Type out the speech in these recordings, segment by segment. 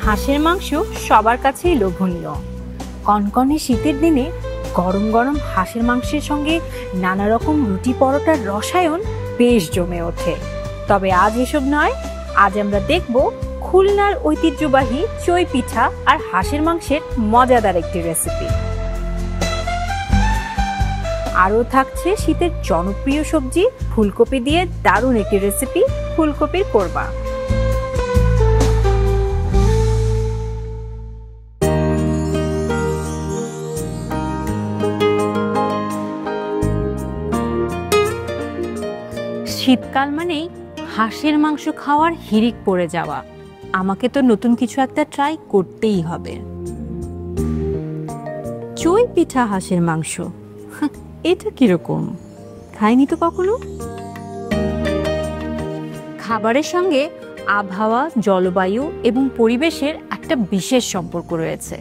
হাঁসের মাংস সবার কাছেই লোভনীয়। কনকনে শীতের দিনে গরম গরম হাঁসের মাংসের সঙ্গে নানা রকম রুটি পরোটার রসায়ন বেশ জমে ওঠে। তবে আজ এসব নয়, আজ আমরা দেখব খুলনার ঐতিহ্যবাহী চই পিঠা আর হাঁসের মাংসের মজাদার একটি রেসিপি। আরও থাকছে শীতের জনপ্রিয় সবজি ফুলকপি দিয়ে দারুণ একটি রেসিপি, ফুলকপির কোরমা। শীতকাল মানেই হাঁসের মাংস খাওয়ার হিড়িক পড়ে যাওয়া। আমাকে তো নতুন কিছু একটা ট্রাই করতেই হবে। চই পিঠা হাঁসের মাংস, এটা কিরকম? খাইনি তো কখনো। খাবারের সঙ্গে আবহাওয়া, জলবায়ু এবং পরিবেশের একটা বিশেষ সম্পর্ক রয়েছে।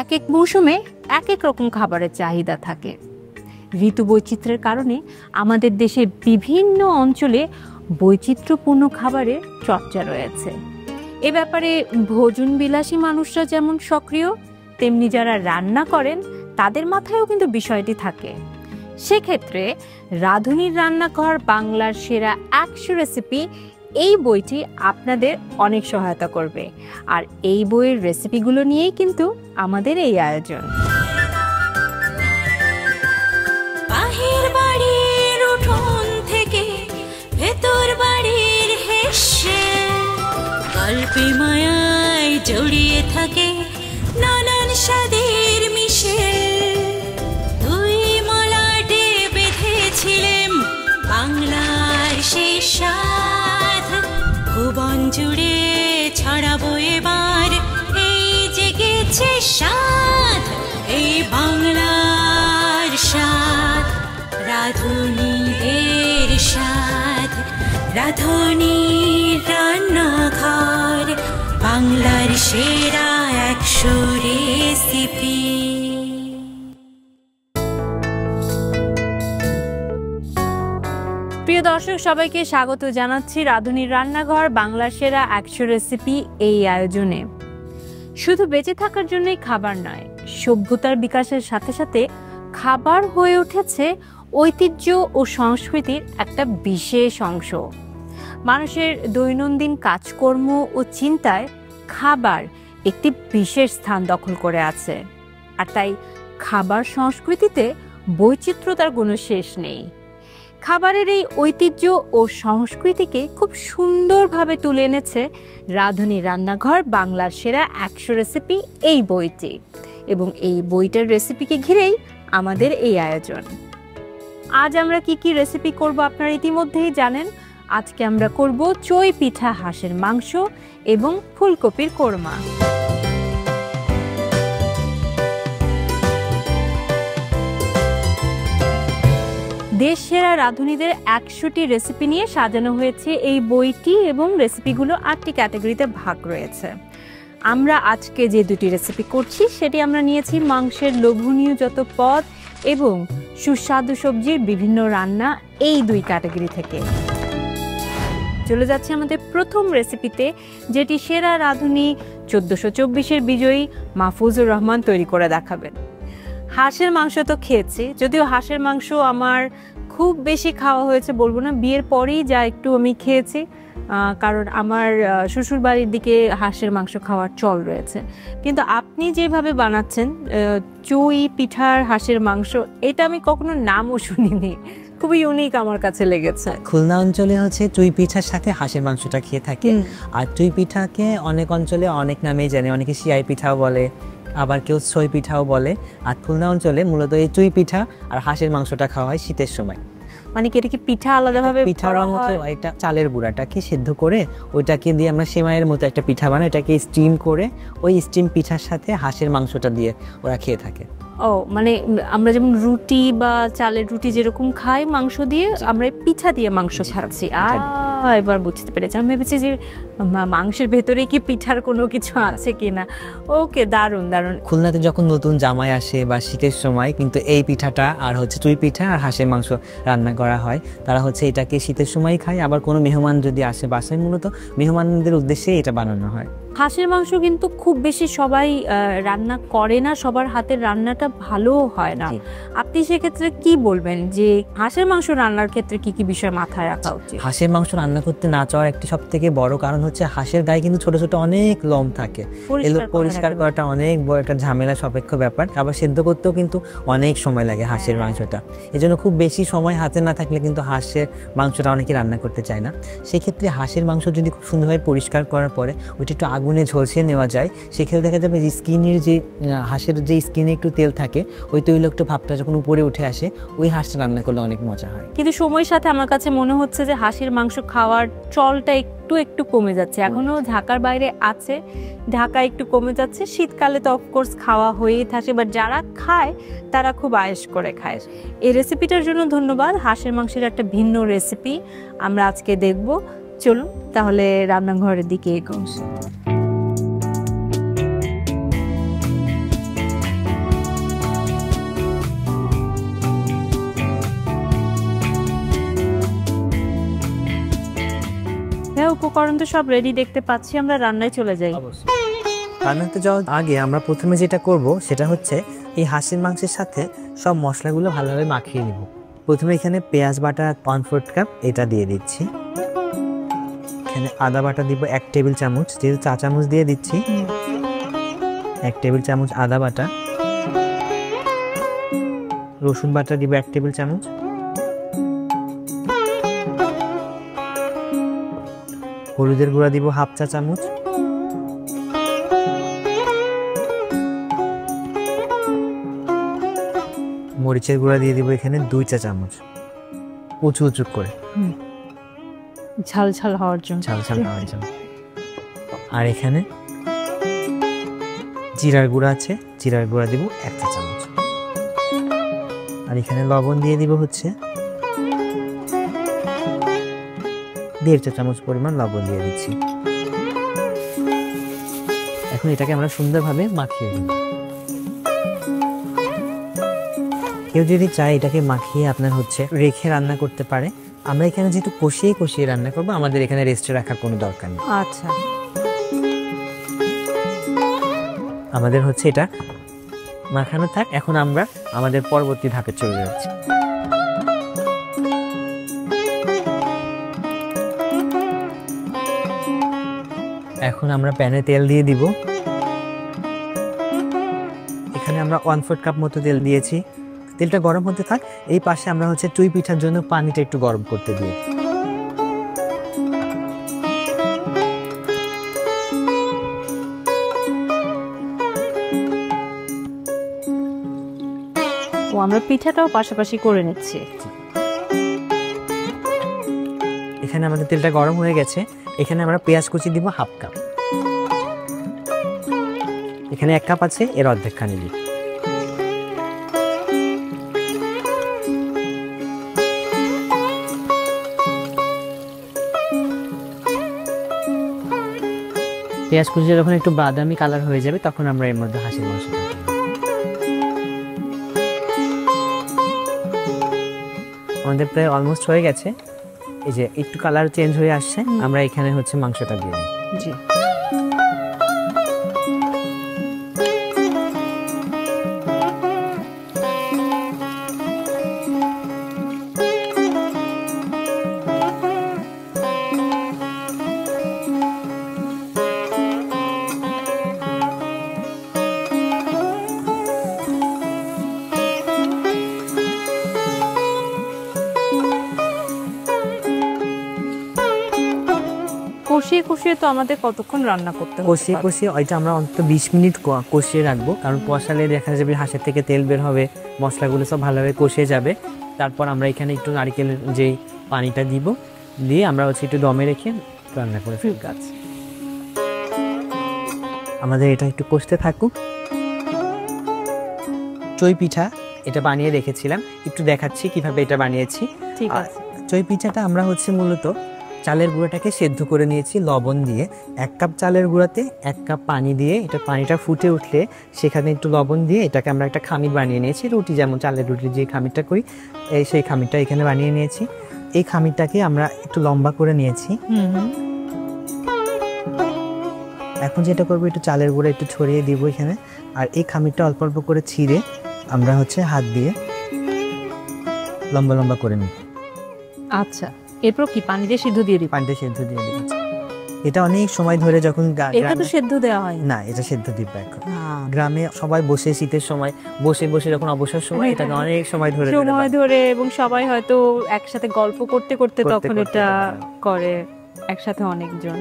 এক এক মৌসুমে এক এক রকম খাবারের চাহিদা থাকে। ঋতু বৈচিত্র্যের কারণে আমাদের দেশে বিভিন্ন অঞ্চলে বৈচিত্র্যপূর্ণ খাবারের চর্চা রয়েছে। এ ব্যাপারে ভোজন বিলাসী মানুষরা যেমন সক্রিয়, তেমনি যারা রান্না করেন তাদের মাথায়ও কিন্তু বিষয়টি থাকে। সেক্ষেত্রে রাঁধুনির রান্নাঘর বাংলার সেরা 100 রেসিপি, এই বইটি আপনাদের অনেক সহায়তা করবে। আর এই বইয়ের রেসিপিগুলো নিয়েই কিন্তু আমাদের এই আয়োজন। বাহির বাড়ির উঠোন থেকে ভেতর বাড়ির হেসে গল্পে মায়ায় জড়িয়ে থাকে নানান স্বাদের মিশে। দুই মলাটে বেঁধেছিলেন বাংলার সেই স্বাদ, ভুবন জুড়ে ছড়াবো এবার এই জেগেছে স্বাদ, এই বাংলার স্বাদ, রাঁধুনিদের স্বাদ, রাঁধুনির রান্নাঘর বাংলার সেরা 100 রেসিপি। প্রিয় দর্শক, সবাইকে স্বাগত জানাচ্ছি রাঁধুনির রান্নাঘর বাংলার সেরা 100 রেসিপি এই আয়োজনে। শুধু বেঁচে থাকার জন্যই খাবার নয়, সভ্যতার বিকাশের সাথে সাথে খাবার হয়ে উঠেছে ঐতিহ্য ও সংস্কৃতির একটা বিশেষ অংশ। মানুষের দৈনন্দিন কাজকর্ম ও চিন্তায় খাবার একটি বিশেষ স্থান দখল করে আছে। আর তাই খাবার সংস্কৃতিতে বৈচিত্র্যতার কোনো শেষ নেই। খাবারের এই ঐতিহ্য ও সংস্কৃতিকে খুব সুন্দরভাবে তুলে এনেছে রাঁধুনির রান্নাঘর বাংলার সেরা 100 রেসিপি এই বইটি, এবং এই বইটার রেসিপিকে ঘিরেই আমাদের এই আয়োজন। আজ আমরা কি কি রেসিপি করব আপনারা ইতিমধ্যেই জানেন। আজকে আমরা করব চই পিঠা হাঁসের মাংস এবং ফুলকপির কোরমা। দেশ সেরা রাঁধুনিদের 100টি রেসিপি নিয়ে সাজানো হয়েছে এই বইটি, এবং রেসিপিগুলো 8টি ক্যাটাগরিতে ভাগ রয়েছে। আমরা আজকে যে দুটি রেসিপি করছি সেটি আমরা নিয়েছি মাংসের লোভনীয় যত পদ এবং সুস্বাদু সবজির বিভিন্ন রান্না, এই 2 ক্যাটাগরি থেকে। চলে যাচ্ছে আমাদের প্রথম রেসিপিতে, যেটি সেরা রাঁধুনি 1424-এর বিজয়ী মাহফুজুর রহমান তৈরি করে দেখাবেন। হাঁসের মাংস তো খেয়েছি, যদিও হাঁসের মাংস আমার খুব বেশি খাওয়া হয়েছে বলবো না, বিয়ের পরেই যা একটু আমি খেয়েছি, কারণ আমার শ্বশুর বাড়ির দিকে হাঁসের মাংস খাওয়ার চল রয়েছে। কিন্তু আপনি যেভাবে বানাচ্ছেন চই পিঠার হাঁসের মাংস, এটা আমি কখনো নামও শুনিনি, খুবই ইউনিক আমার কাছে লেগেছে। খুলনা অঞ্চলে হচ্ছে চুই পিঠার সাথে হাঁসের মাংসটা খেয়ে থাকে। আর চুই পিঠাকে অনেক অঞ্চলে অনেক নামেই জানে, অনেকে সিয়াই পিঠাও বলে, আবার কেউ ছই পিঠাও বলে। আর খুলনা অঞ্চলে মূলত এই চুই পিঠা আর হাঁসের মাংসটা খাওয়া হয় শীতের সময়। মানে কি এটা কি পিঠা আলাদাভাবে? পিঠার মতো একটা চালের গুঁড়াটাকে সিদ্ধ করে ওইটাকে দিয়ে আমরা সেমাইয়ের মতো একটা পিঠা বানাই, এটাকে স্টিম করে ওই স্টিম পিঠার সাথে হাঁসের মাংসটা দিয়ে ওরা খেয়ে থাকে। ও মানে আমরা যেমন রুটি বা চালের রুটি যেরকম খাই মাংস দিয়ে, আমরা পিঠা দিয়ে মাংস খাচ্ছি। আর এবার বুঝতে পেরেছি। আমি ভেবেছি যে মাংসের ভেতরে কি পিঠার কোনো কিছু আছে কিনা। ওকে, দারুণ দারুণ। খুলনাতে যখন নতুন জামাই আসে বা শীতের সময় কিন্তু এই পিঠাটা আর হচ্ছে চুই পিঠা আর হাঁসের মাংস রান্না করা হয়। তারা হচ্ছে এটাকে শীতের সময় খায়, আবার কোনো মেহমান যদি আসে বাসায় মূলত মেহমানদের উদ্দেশ্যে এটা বানানো হয়। হাঁসের মাংস কিন্তু খুব বেশি সবাই রান্না করে না, সবার হাতের রান্নাটা ভালো হয় না। আপনি সেক্ষেত্রে কি বলবেন যে হাঁসের মাংস রান্নার ক্ষেত্রে কি কি বিষয় মাথায় রাখা উচিত? হাঁসের মাংস রান্না করতে না চাওয়ার একটি সব থেকে বড় কারণ হচ্ছে হাঁসের গায়ে কিন্তু ছোট ছোট অনেক লোম থাকে, এগুলো পরিষ্কার করাটা অনেক বড় একটা ঝামেলা সাপেক্ষ ব্যাপার। আবার সেদ্ধ করতেও কিন্তু অনেক সময় লাগে হাঁসের মাংসটা। এজন্য খুব বেশি সময় হাতে না থাকলে কিন্তু হাঁসের মাংসটা অনেকে রান্না করতে চায় না। সেক্ষেত্রে হাঁসের মাংস যদি খুব সুন্দরভাবে পরিষ্কার করার পরে ওইটা একটু আগুনে ঝলসিয়ে নেওয়া যায়, সেক্ষেত্রে দেখা যাবে যে স্কিনের যে হাঁসের যে স্কিনে একটু তেল থাকে, ওই তৈলাক্ত ভাবটা যখন উপরে উঠে আসে ওই হাঁসটা রান্না করলে অনেক মজা হয়। কিন্তু সময়ের সাথে আমার কাছে মনে হচ্ছে যে হাঁসের মাংস খাওয়ার চলটা একটু একটু কমে যাচ্ছে। এখনো ঢাকার বাইরে আছে, ঢাকা একটু কমে যাচ্ছে। শীতকালে তো অফকোর্স খাওয়া হয়েই থাকে, বাট যারা খায় তারা খুব আয়েশ করে খায়। এই রেসিপিটার জন্য ধন্যবাদ। হাঁসের মাংসের একটা ভিন্ন রেসিপি আমরা আজকে দেখব। চলুন তাহলে রান্নাঘরের দিকে এগোই। উপকরণ তো সব রেডি দেখতে পাচ্ছি, আমরা রান্নায় চলে যাই। রান্নাতে যাওয়ার আগে আমরা প্রথমে যেটা করব সেটা হচ্ছে এই হাঁসের মাংসের সাথে সব মশলাগুলো ভালোভাবে মাখিয়ে নিব। প্রথমে এখানে পেঁয়াজ বাটা 1/4 কাপ এটা দিয়ে দিচ্ছি। এখানে আদা বাটা দিব 1 টেবিল চামচ, যেহেতু চা চামচ দিয়ে দিচ্ছি 1 টেবিল চামচ আদা বাটা। রসুন বাটা দিব 1 টেবিল চামচ। হলুদের গুঁড়া দিব 1/2 চা চামচ। মরিচের গুঁড়া দিয়ে দিব এখানে 2 চা চামচ, উঁচু উঁচু করে ঝাল ঝাল হওয়ার জন্য। আর এখানে জিরার গুঁড়া আছে, জিরার গুঁড়া দিব 1 চা চামচ। আর এখানে লবণ দিয়ে দিব হচ্ছে 1.5 চা চামচ পরিমাণ লবণ দিয়ে দিচ্ছি। এখন এটাকে আমরা সুন্দরভাবে মাখিয়ে নিব। কেউ যদি চায় এটাকে মাখিয়ে আপনার হচ্ছে রেখে রান্না করতে পারে। আমরা এখানে যেহেতু কষিয়ে কষিয়ে রান্না করবো, আমাদের এখানে রেস্টে রাখার কোনো দরকার নেই। আচ্ছা, আমাদের হচ্ছে এটা মাখানো থাক। এখন আমরা আমাদের পরবর্তী ধাপে চলে যাচ্ছি। এখন আমরা প্যানে তেল দিয়ে দিব। এখানে আমরা 1/4 কাপ মতো তেল দিয়েছি। তেলটা গরম হতে থাক। এই পাশে আমরা হচ্ছে চুই পিঠার জন্য পানিটা একটু গরম করতে দিই। আমরা পিঠাটাও পাশাপাশি করে নিচ্ছি। এখানে আমাদের তেলটা গরম হয়ে গেছে। এখানে আমরা পেঁয়াজ কুচি দিব 1/2 কাপ। এখানে 1 কাপ আছে, এর অর্ধেক খানি দিই। পেঁয়াজ কুচি যখন একটু বাদামি কালার হয়ে যাবে তখন আমরা এর মধ্যে হাঁসের মাংস দিব। আমাদের প্রায় অলমোস্ট হয়ে গেছে। এই যে একটু কালার চেঞ্জ হয়ে আসছে, আমরা এখানে হচ্ছে মাংসটা দিয়ে দিই। জি, কষিয়ে কষিয়ে তো আমাদের কতক্ষণ রান্না করতে হবে? কষিয়ে কষিয়ে ওইটা আমরা অন্তত 20 মিনিট কষিয়ে রাখবো, কারণ কষালে দেখা যাবে হাঁসের থেকে তেল বের হবে, মশলাগুলো সব ভালোভাবে কষিয়ে যাবে। তারপর আমরা এখানে একটু নারকেলের যেই পানিটা দিব, দিয়ে আমরা হচ্ছে একটু দমে রেখে রান্না করে ফেলব। আছে, আমাদের এটা একটু কষতে থাকুক। চই পিঠা এটা বানিয়ে রেখেছিলাম, একটু দেখাচ্ছি কিভাবে এটা বানিয়েছি। ঠিক আছে। চই পিঠাটা আমরা হচ্ছে মূলত চালের গুঁড়াটাকে সেদ্ধ করে নিয়েছি লবণ দিয়ে। 1 কাপ চালের গুঁড়াতে 1 কাপ পানি দিয়ে, এটা পানিটা ফুটে উঠলে সেখানে একটু লবণ দিয়ে এটাকে আমরা একটা খামির বানিয়ে নিয়েছি। রুটি যেমন চালের রুটির যে খামিরটা করি সেই খামিরটা এখানে বানিয়ে নিয়েছি। এই খামিরটাকে আমরা একটু লম্বা করে নিয়েছি। এখন যেটা করবো, একটু চালের গুঁড়া একটু ছড়িয়ে দিব এখানে, আর এই খামিরটা অল্প অল্প করে ছিঁড়ে আমরা হাত দিয়ে লম্বা লম্বা করে নিই। আচ্ছা, এরপর কি পানি দিয়ে সিদ্ধ দিয়ে দিই? পানিতে সেদ্ধ দিয়ে দিব। এটা অনেক সময় ধরে যখন এটা তো সেদ্ধ দেওয়া হয় না, এটা সেদ্ধ দিব। এখন গ্রামে সবাই বসে শীতের সময় বসে বসে যখন অবসর সময় এটাকে অনেক সময় ধরে এবং সবাই হয়তো একসাথে গল্প করতে করতে তখন এটা করে একসাথে অনেকজন।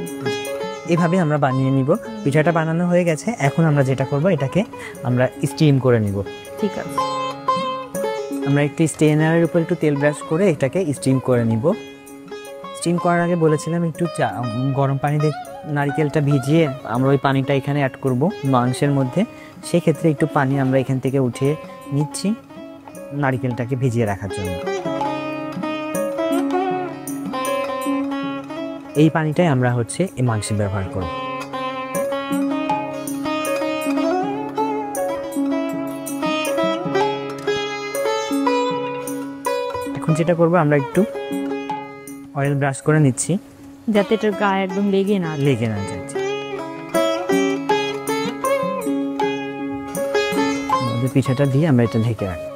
এভাবে আমরা বানিয়ে নিব। পিঠাটা বানানো হয়ে গেছে। এখন আমরা যেটা করব, এটাকে আমরা স্টিম করে নিব। ঠিক আছে, আমরা একটু স্টেনারের উপর একটু তেল ব্রাশ করে এটাকে স্টিম করে নিব। স্টিম করার আগে বলেছিলাম একটু গরম পানিতে নারকেলটা ভিজিয়ে আমরা ওই পানিটা এখানে অ্যাড করব মাংসের মধ্যে। সেক্ষেত্রে একটু পানি আমরা এখান থেকে উঠিয়ে নিচ্ছি নারকেলটাকে ভিজিয়ে রাখার জন্য। এই পানিটাই আমরা এই মাংসে ব্যবহার করব। এখন যেটা করব, আমরা একটু অয়েল ব্রাশ করে নিচ্ছি যাতে এটার গায়ে একদম লেগে না যায়। পিঠাটা দিয়ে আমরা এটা ঢেকে রাখি।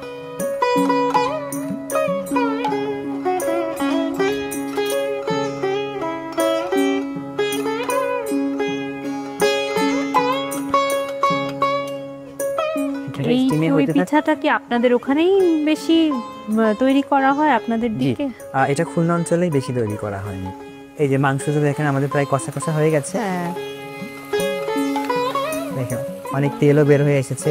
এই পিঠাটা কি আপনাদের ওখানেই বেশি তৈরি করা হয় আপনাদের দিকে? এটা খুলনা অঞ্চলেই বেশি তৈরি করা হয়নি। এই যে মাংসটা দেখেন আমাদের প্রায় কষা কষা হয়ে গেছে। দেখেন অনেক তেলও বের হয়ে এসেছে।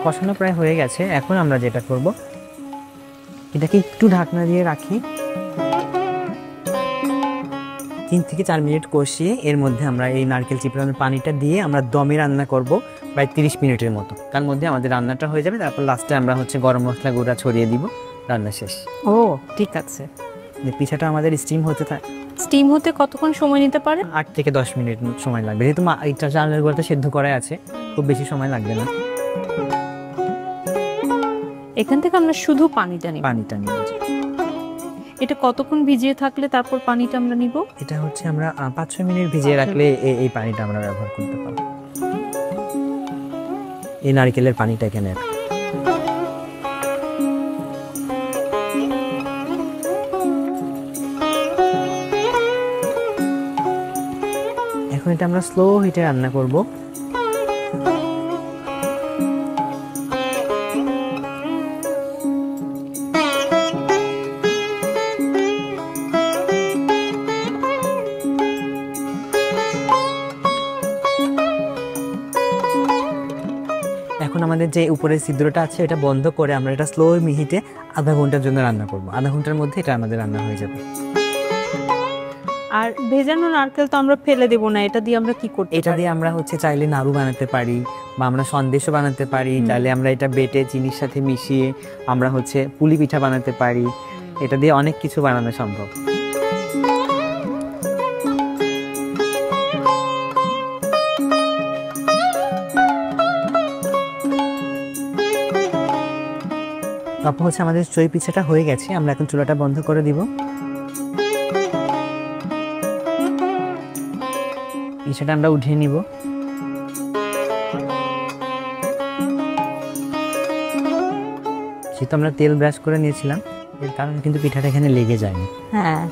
কষানো প্রায় হয়ে গেছে। এখন আমরা যেটা করব, এটাকে একটু ঢাকনা দিয়ে রাখি। 3 থেকে 4 মিনিট কষিয়ে এর মধ্যে আমরা এই নারকেল চিপড়ানোর পানিটা দিয়ে আমরা দমে রান্না করব প্রায় 30 মিনিটের মতো। তার মধ্যে আমাদের রান্নাটা হয়ে যাবে। তারপর লাস্টে আমরা গরম মশলা গুঁড়া ছড়িয়ে দিব। রান্না শেষ। ও ঠিক আছে। পিঠাটা আমাদের স্টিম হতে থাকে। স্টিম হতে কতক্ষণ সময় নিতে পারে? 8 থেকে 10 মিনিট সময় লাগবে, যেহেতু এটা চালের গুঁড়াটা সেদ্ধ করা আছে, খুব বেশি সময় লাগবে না। এখান থেকে আমরা শুধু পানিটা নিব। এটা কতক্ষণ ভিজিয়ে থাকলে তারপর পানিটা আমরা নিব? এটা আমরা 5-6 মিনিট ভিজিয়ে রাখলে এই পানিটা আমরা ব্যবহার করতে পারবো। এই নারকেলের পানিটা এখানে এখন এটা আমরা স্লো হিটে রান্না করব। এখন আমাদের যে উপরের ছিদ্রটা আছে এটা বন্ধ করে আমরা এটা স্লো হিটে আধা ঘন্টার জন্য রান্না করব। আধা ঘন্টার মধ্যে এটা আমাদের রান্না হয়ে যাবে। আর ভেজানো নারকেল তো আমরা ফেলে দেব না, এটা দিয়ে আমরা কি করতে পারি? এটা দিয়ে আমরা চাইলে নাড়ু বানাতে পারি বা আমরা সন্দেশও বানাতে পারি। চাইলে আমরা এটা বেটে চিনির সাথে মিশিয়ে আমরা পুলি পিঠা বানাতে পারি। এটা দিয়ে অনেক কিছু বানানো সম্ভব। তারপর আমাদের চই পিঠাটা হয়ে গেছে। আমরা এখন চুলাটা বন্ধ করে দিব। পিঠাটা আমরা উঠিয়ে নিব। সেটা আমরা তেল ব্রাশ করে নিয়েছিলাম, এর কারণে কিন্তু পিঠাটা এখানে লেগে যায়নি। হ্যাঁ,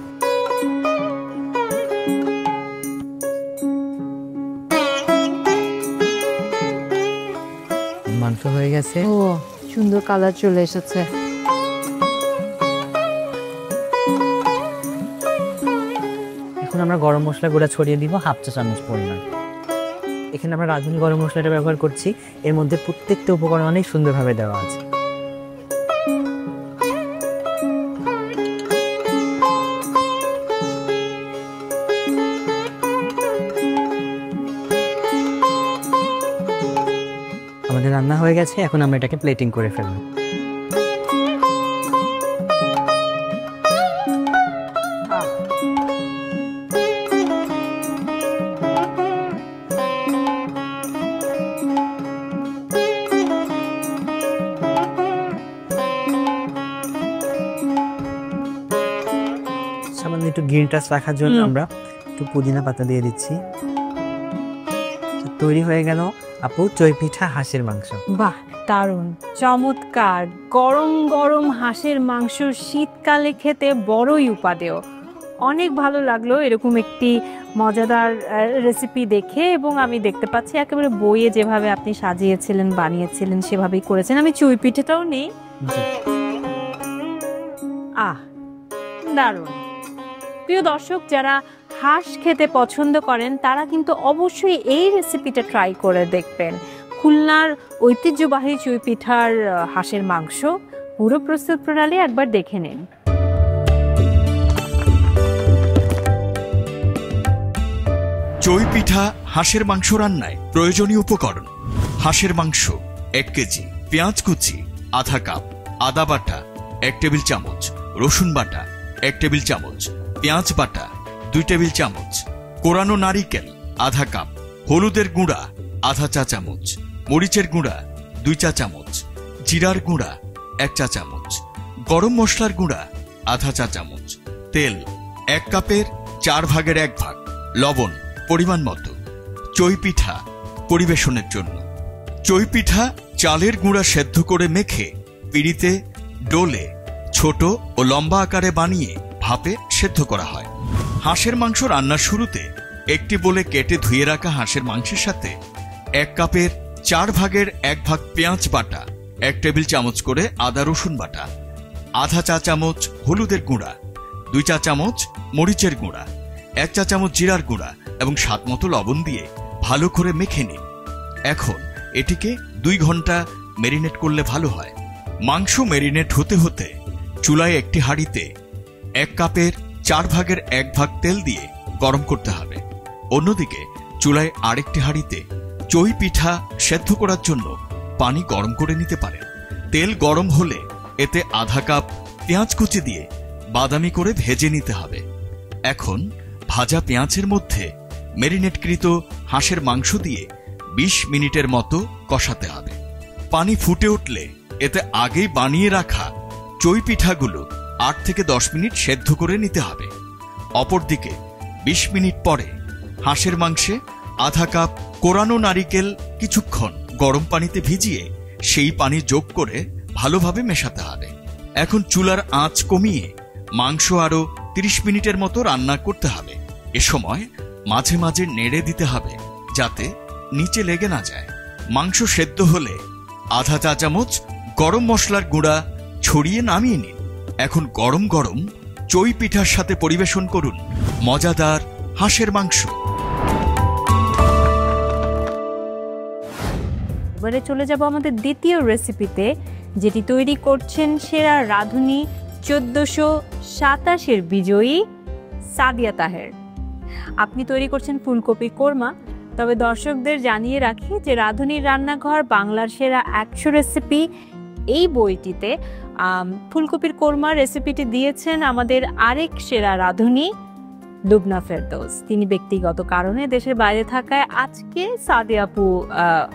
মাংস হয়ে গেছে। ও সুন্দর কালার চলে এসেছে। এখন আমরা গরম মশলা গুঁড়া ছড়িয়ে দিব 1/2 চা চামচ পরিমাণ। এখানে আমরা রাঁধুনি গরম মশলাটা ব্যবহার করছি। এর মধ্যে প্রত্যেকটা উপকরণ অনেক সুন্দরভাবে দেওয়া আছে। আমাদের রান্না হয়ে গেছে, এখন আমরা এটাকে প্লেটিং করে ফেলবো। সামান্য একটু গ্রিন টাচ রাখার জন্য আমরা একটু পুদিনা পাতা দিয়ে দিচ্ছি। তৈরি হয়ে গেল আপু চই পিঠা হাঁসের মাংস। বাহ, দারুণ, চমৎকার। গরম গরম হাঁসের মাংস শীতকালে খেতে বড়ই উপাদেয়। অনেক ভালো লাগলো এরকম একটি মজাদার রেসিপি দেখে, এবং আমি দেখতে পাচ্ছি একেবারে বইয়ে যেভাবে আপনি সাজিয়েছিলেন, বানিয়েছিলেন, সেভাবেই করেছেন। আমি চই পিঠাটাও নেই। দারুণ। প্রিয় দর্শক, যারা হাঁস খেতে পছন্দ করেন তারা কিন্তু অবশ্যই এই রেসিপিটা ট্রাই করে দেখবেন। খুলনার ঐতিহ্যবাহী চুই পিঠার হাঁসের মাংস পুরো প্রস্তুত প্রণালী একবার দেখে নিন। চই পিঠা হাঁসের মাংস রান্নায় প্রয়োজনীয় উপকরণ: হাঁসের মাংস 1 কেজি, পেঁয়াজ কুচি আধা কাপ, আদা বাটা 1 টেবিল চামচ, রসুন বাটা 1 টেবিল চামচ, পেঁয়াজ বাটা 2 টেবিল চামচ, কোরানো নারিকেল আধা কাপ, হলুদের গুঁড়া আধা চা চামচ, মরিচের গুঁড়া 2 চা চামচ, জিরার গুঁড়া 1 চা চামচ, গরম মশলার গুঁড়া আধা চা চামচ, তেল 1 কাপের 4 ভাগের 1 ভাগ, লবণ পরিমাণ মতো। চই পিঠা পরিবেশনের জন্য: চই পিঠা চালের গুঁড়া সেদ্ধ করে মেখে পিঁড়িতে ডোলে ছোট ও লম্বা আকারে বানিয়ে ভাপে সেদ্ধ করা হয়। হাঁসের মাংস রান্নার শুরুতে একটি বলে কেটে ধুয়ে রাখা হাঁসের মাংসের সাথে 1 কাপের 4 ভাগের 1 ভাগ পেঁয়াজ বাটা, 1 টেবিল চামচ করে আদা রসুন বাটা, আধা চা চামচ হলুদের গুঁড়া, 2 চা চামচ মরিচের গুঁড়া, 1 চা চামচ জিরার গুঁড়া এবং স্বাদমতো লবণ দিয়ে ভালো করে মেখে নিন। এখন এটিকে 2 ঘন্টা ম্যারিনেট করলে ভালো হয়। মাংস ম্যারিনেট হতে হতে চুলায় একটি হাঁড়িতে 1 কাপের 4 ভাগের 1 ভাগ তেল দিয়ে গরম করতে হবে। অন্যদিকে চুলায় আরেকটি হাঁড়িতে চই পিঠা সেদ্ধ করার জন্য পানি গরম করে নিতে পারেন। তেল গরম হলে এতে আধা কাপ পেঁয়াজ কুচি দিয়ে বাদামি করে ভেজে নিতে হবে। এখন ভাজা পেঁয়াজের মধ্যে ম্যারিনেটকৃত হাঁসের মাংস দিয়ে 20 মিনিটের মতো কষাতে হবে। পানি ফুটে উঠলে এতে আগেই বানিয়ে রাখা চই পিঠাগুলো 8 থেকে 10 মিনিট সেদ্ধ করে নিতে হবে। অপরদিকে 20 মিনিট পরে হাঁসের মাংসে আধা কাপ কোরানো নারিকেল কিছুক্ষণ গরম পানিতে ভিজিয়ে সেই পানি যোগ করে ভালোভাবে মেশাতে হবে। এখন চুলার আঁচ কমিয়ে মাংস আরো 30 মিনিটের মতো রান্না করতে হবে। এ সময় মাঝে মাঝে নেড়ে দিতে হবে যাতে নিচে লেগে না যায়। মাংস সেদ্ধ হলে আধা চা চামচ গরম মশলার গুঁড়া ছড়িয়ে নামিয়ে নিন। এখন গরম গরম চই পিঠার সাথে পরিবেশন করুন মজাদার হাঁসের মাংস। এবারে চলে যাব আমাদের দ্বিতীয় রেসিপিতে, যেটি তৈরি করছেন সেরা রাঁধুনি 1427 বিজয়ী সাদিয়া তাহের। আপনি তৈরি করছেন ফুলকপি কোরমা। তবে দর্শকদের জানিয়ে রাখি যে রাঁধুনির রান্নাঘর বাংলার সেরা 100 রেসিপি এই বইটিতে ফুলকপির কোরমা রেসিপিটি দিয়েছেন আমাদের আরেক সেরা রাঁধুনি লুবনা ফেরদৌস। তিনি ব্যক্তিগত কারণে দেশের বাইরে থাকায় আজকে সাদিয়া আপু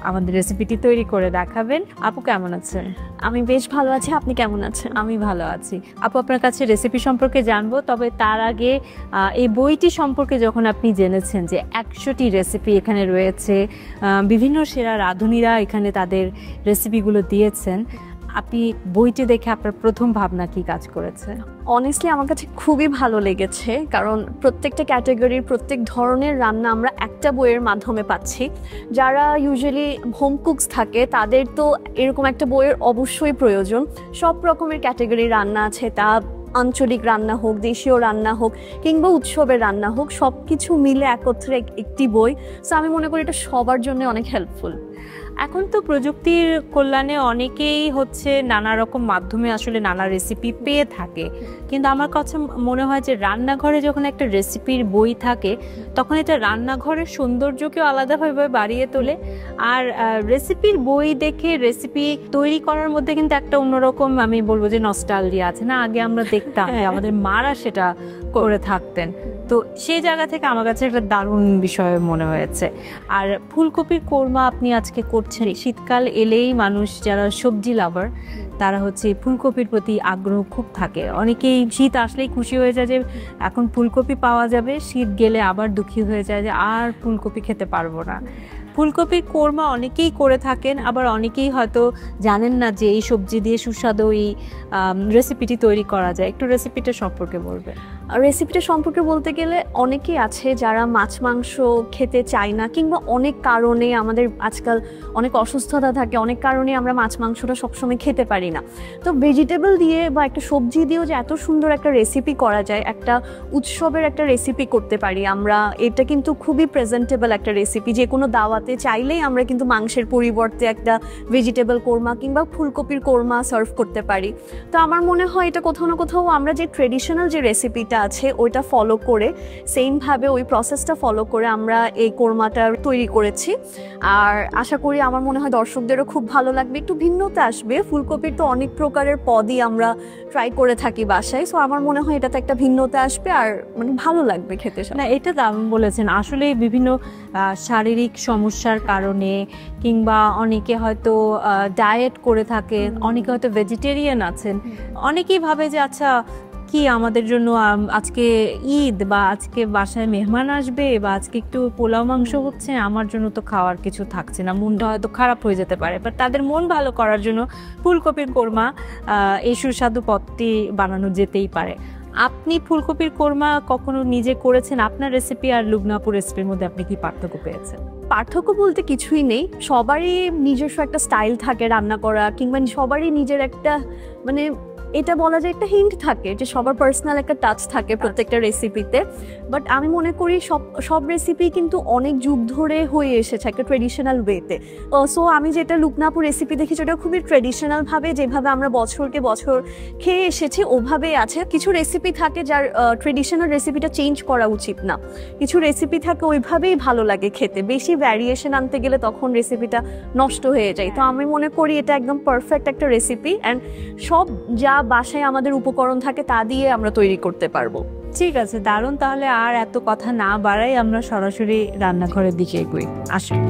আমাদের রেসিপিটি তৈরি করে দেখাবেন। আপু কেমন আছেন? আমি বেশ ভালো আছি, আপনি কেমন আছেন? আমি ভালো আছি। আপু, আপনার কাছে রেসিপি সম্পর্কে জানবো, তবে তার আগে এই বইটি সম্পর্কে যখন আপনি জেনেছেন যে 100টি রেসিপি এখানে রয়েছে, বিভিন্ন সেরা রাঁধুনিরা এখানে তাদের রেসিপিগুলো দিয়েছেন, আপনি বইটি দেখে আপনার প্রথম ভাবনা কি কাজ করেছে? অনেস্টলি আমার কাছে খুবই ভালো লেগেছে, কারণ প্রত্যেকটা ক্যাটাগরির প্রত্যেক ধরনের রান্না আমরা একটা বইয়ের মাধ্যমে পাচ্ছি। যারা ইউজুয়ালি হোম কুকস থাকে তাদের তো এরকম একটা বইয়ের অবশ্যই প্রয়োজন। সব রকমের ক্যাটাগরির রান্না আছে, তা আঞ্চলিক রান্না হোক, দেশীয় রান্না হোক, কিংবা উৎসবের রান্না হোক, সব কিছু মিলে একত্রে একটি বই। সো আমি মনে করি এটা সবার জন্য অনেক হেল্পফুল। এখন তো প্রযুক্তির কল্যাণে অনেকেই হচ্ছে নানা রকম মাধ্যমে আসলে নানা রেসিপি পেয়ে থাকে, কিন্তু আমার কাছে মনে হয় যে রান্নাঘরে যখন একটা রেসিপির বই থাকে তখন এটা রান্নাঘরের সৌন্দর্যকেও আলাদাভাবে বাড়িয়ে তোলে। আর রেসিপির বই দেখে রেসিপি তৈরি করার মধ্যে কিন্তু একটা অন্যরকম, আমি বলবো যে নস্টালজিয়া আছে না, আগে আমরা দেখতাম আমাদের মারা সেটা করে থাকতেন, তো সেই জায়গা থেকে আমার কাছে একটা দারুণ বিষয় মনে হয়েছে। আর ফুলকপির কোরমা আপনি আজকে করছেন, শীতকাল এলেই মানুষ যারা সবজি লাভার তারা হচ্ছে ফুলকপির প্রতি আগ্রহ খুব থাকে। অনেকেই শীত আসলেই খুশি হয়ে যায় যে এখন ফুলকপি পাওয়া যাবে, শীত গেলে আবার দুঃখী হয়ে যায় যে আর ফুলকপি খেতে পারবো না। ফুলকপির কোরমা অনেকেই করে থাকেন, আবার অনেকেই হয়তো জানেন না যে এই সবজি দিয়ে সুস্বাদু এই রেসিপিটি তৈরি করা যায়। একটু রেসিপিটা সম্পর্কে বলবে। রেসিপিটা সম্পর্কে বলতে গেলে অনেকেই আছে যারা মাছ মাংস খেতে চায় না, কিংবা অনেক কারণে আমাদের আজকাল অনেক অসুস্থতা থাকে, অনেক কারণে আমরা মাছ মাংসটা সবসময় খেতে পারি না। তো ভেজিটেবল দিয়ে বা একটা সবজি দিয়েও যে এত সুন্দর একটা রেসিপি করা যায়, একটা উৎসবের একটা রেসিপি করতে পারি আমরা, এটা কিন্তু খুবই প্রেজেন্টেবল একটা রেসিপি। যে কোনো দাওয়াতে চাইলেই আমরা কিন্তু মাংসের পরিবর্তে একটা ভেজিটেবল কোরমা কিংবা ফুলকপির কোরমা সার্ভ করতে পারি। তো আমার মনে হয় এটা কোথাও না কোথাও আমরা যে ট্রেডিশনাল যে রেসিপিটা আছে ওইটা ফলো করে, সেমভাবে ওই প্রসেসটা ফলো করে আমরা এই কোরমাটা তৈরি করেছি। আর আশা করি আমার মনে হয় দর্শকদেরও খুব ভালো লাগবে, একটু ভিন্নতা আসবে। ফুলকপির তো অনেক প্রকারের পদই আমরা ট্রাই করে থাকি বাসায়, সো আমার মনে হয় এটাতে একটা ভিন্নতা আসবে আর মানে ভালো লাগবে খেতে। না, এটা দারুণ বলেছেন। আসলে বিভিন্ন শারীরিক সমস্যার কারণে কিংবা অনেকে হয়তো ডায়েট করে থাকে, অনেকে হয়তো ভেজিটেরিয়ান আছেন, অনেকেই ভাবে যে আচ্ছা কি আমাদের জন্য আজকে ঈদ বা আজকে বাসায় মেহমান আসবে বা আজকে একটু পোলাও মাংস হচ্ছে, আমার জন্য তো খাওয়ার কিছু থাকছে না, মনটা হয়তো খারাপ হয়ে যেতে পারে। বাট তাদের মন ভালো করার জন্য ফুলকপির কোরমা এই সুস্বাদু পদটি বানানো যেতেই পারে। আপনি ফুলকপির কোরমা কখনো নিজে করেছেন? আপনার রেসিপি আর লুবনাপুর রেসিপির মধ্যে আপনি কি পার্থক্য পেয়েছেন? পার্থক্য বলতে কিছুই নেই, সবারই নিজস্ব একটা স্টাইল থাকে রান্না করা, কিংবা সবারই নিজের একটা মানে এটা বলা যায় একটা হিন্ট থাকে যে সবার পার্সোনাল একটা টাচ থাকে প্রত্যেকটা রেসিপিতে। বাট আমি মনে করি সব রেসিপি কিন্তু অনেক যুগ ধরে হয়ে এসেছে একটা ট্রেডিশনাল ওয়েতে। সো আমি যেটা লুবনাপুর রেসিপি দেখি সেটা খুবই ট্রেডিশনালভাবে, যেভাবে আমরা বছরকে বছর খেয়ে এসেছি ওভাবেই আছে। কিছু রেসিপি থাকে যার ট্রেডিশনাল রেসিপিটা চেঞ্জ করা উচিত না, কিছু রেসিপি থাকে ওইভাবেই ভালো লাগে খেতে, বেশি ভ্যারিয়েশন আনতে গেলে তখন রেসিপিটা নষ্ট হয়ে যায়। তো আমি মনে করি এটা একদম পারফেক্ট একটা রেসিপি, অ্যান্ড সব যা বাসায় আমাদের উপকরণ থাকে তা দিয়ে আমরা তৈরি করতে পারবো। ঠিক আছে, দারুণ। তাহলে আর এত কথা না বাড়াই, আমরা সরাসরি রান্নাঘরের দিকে এগোই। আসুন।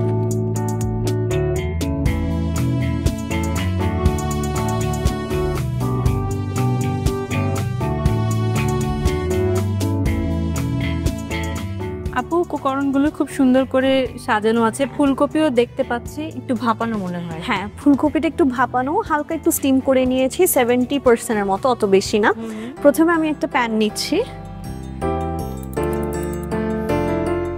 আপু, উপকরণগুলো খুব সুন্দর করে সাজানো আছে, ফুলকপিও দেখতে পাচ্ছি একটু ভাপানো মনে হয়। হ্যাঁ, ফুলকপিটা একটু ভাপানো, হালকা একটু স্টিম করে নিয়েছি 70%-এর মতো, অত বেশি না। প্রথমে আমি একটা প্যান নিচ্ছি।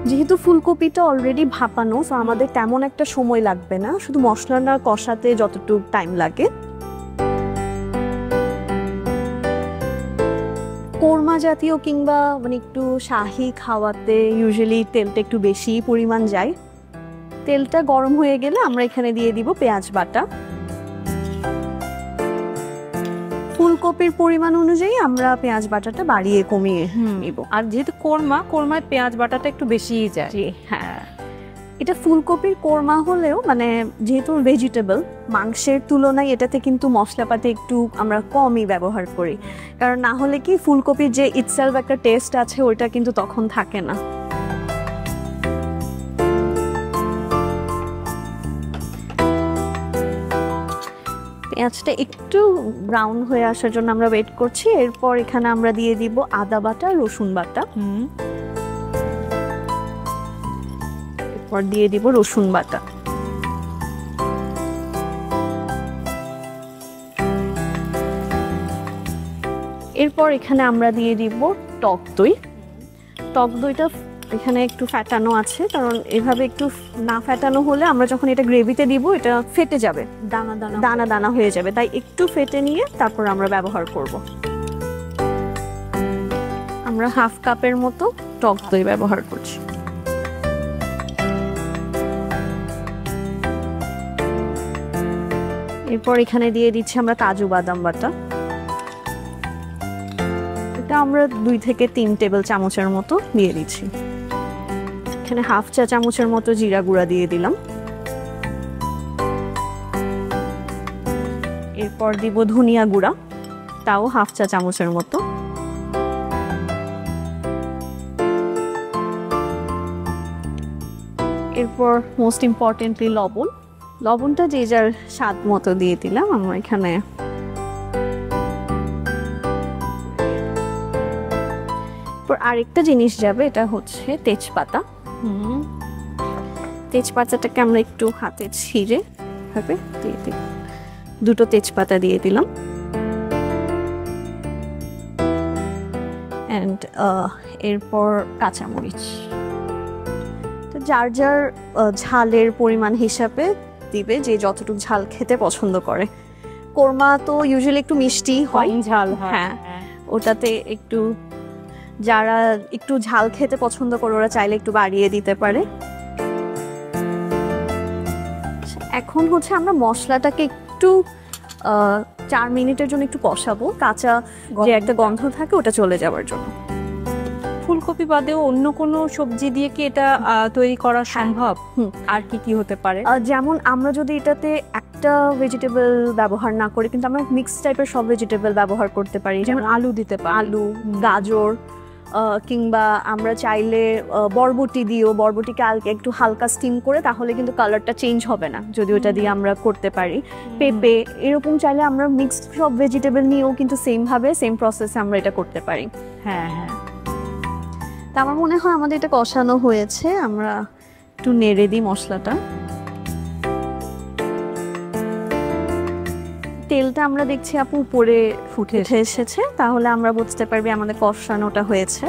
যেহেতু ফুলকপিটা অলরেডি ভাপানো, তো আমাদের তেমন একটা সময় লাগবে না, শুধু মশলাটা কষাতে যতটুকু টাইম লাগে। কোরমা জাতীয় কিংবা মানে একটু শাহি খাওয়াতে ইউজুয়ালি তেলটা একটু বেশি পরিমাণ যায়। তেলটা গরম হয়ে গেলে আমরা এখানে দিয়ে দিব পেঁয়াজ বাটা। ফুলকপির পরিমাণ অনুযায়ী আমরা পেঁয়াজ বাটাটা বাড়িয়ে কমিয়ে নিব। আর যেহেতু কোরমায় পেঁয়াজ বাটাটা একটু বেশিই যায়। হ্যাঁ, এটা ফুলকপির কোরমা হলেও মানে যেহেতু ভেজিটেবল, মাংসের তুলনায় এটাতে কিন্তু মশলাপাতি একটু আমরা কমই ব্যবহার করি, কারণ না হলে কি ফুলকপির যে ইটসেলফ একটা টেস্ট আছে ওইটা কিন্তু তখন থাকে না। পেঁয়াজটা একটু ব্রাউন হয়ে আসার জন্য আমরা ওয়েট করছি। এরপর এখানে আমরা দিয়ে দিব আদা বাটা, রসুন বাটা। এরপর দিয়ে দিব রসুন বাটা। এরপর এখানে আমরা দিয়ে দিব টক দই। টক দইটা এখানে একটু ফ্যাটানো আছে, কারণ এভাবে একটু না ফ্যাটানো হলে আমরা যখন এটা গ্রেভিতে দিব এটা ফেটে যাবে, দানা দানা হয়ে যাবে, তাই একটু ফেটে নিয়ে তারপর আমরা ব্যবহার করব। আমরা 1/2 কাপের মতো টক দই ব্যবহার করছি। এরপর এখানে দিয়ে দিচ্ছি আমরা কাজু বাদাম বাটা। এটা আমরা 2 থেকে 3 টেবিল চামচের মতো দিয়ে দিচ্ছি। এখানে হাফ চা চামচের মতো জিরা গুঁড়া দিয়ে দিলাম। এরপর দিব ধনিয়া গুঁড়া, তাও হাফ চা চামচের মতো। এরপর মোস্ট ইম্পর্টেন্টলি লবণ। লবণটা যে যার স্বাদ মতো দিয়ে দিলাম আমরা এখানে। আরেকটা জিনিস যাবে, এটা হচ্ছে তেজপাতা। তেজপাতাটাকে আমরা একটু হাতে ছিঁড়ে ভাবে দিয়ে দিই। 2টো তেজপাতা দিয়ে দিলাম। অ্যান্ড এরপর কাঁচামরিচ। তো যার যার ঝালের পরিমাণ হিসাবে দিবে, যে যতটুকু ঝাল খেতে পছন্দ করে। কোরমা তো ইউজুয়ালি একটু মিষ্টি হয়, ঝাল। হ্যাঁ, ওটাতে একটু যারা একটু ঝাল খেতে পছন্দ করে ওরা চাইলে একটু বাড়িয়ে দিতে পারে। এখন হচ্ছে আমরা মশলাটাকে একটু 4 মিনিটের জন্য একটু কষাবো, কাঁচা যে একটা গন্ধ থাকে ওটা চলে যাওয়ার জন্য। ফুলকপি বাদেও অন্য কোনো সবজি দিয়ে কি এটা তৈরি করা সম্ভব? আর কি কি হতে পারে? যেমন আমরা যদি এটাতে একটা ভেজিটেবল ব্যবহার না করি, কিন্তু আমরা মিক্স টাইপের সব ভেজিটেবল ব্যবহার করতে পারি। যেমন আলু দিতে পারি, আলু, গাজর, কিংবা আমরা চাইলে বরবটি দিও। বরবটিকে একটু হালকা স্টিম করে, তাহলে কিন্তু কালারটা চেঞ্জ হবে না যদি ওটা দিয়ে আমরা করতে পারি। পেঁপে, এরকম চাইলে আমরা মিক্সড সব ভেজিটেবল নিয়েও কিন্তু সেম প্রসেসে আমরা এটা করতে পারি। হ্যাঁ হ্যাঁ। তা আমার মনে হয় আমাদের এটা কষানো হয়েছে। আমরা একটু নেড়ে দিই মশলাটা। তেলটা আমরা দেখছি আপু উপরে ফুটে এসেছে, তাহলে আমরা বুঝতে পারবি আমাদের কষানোটা হয়েছে।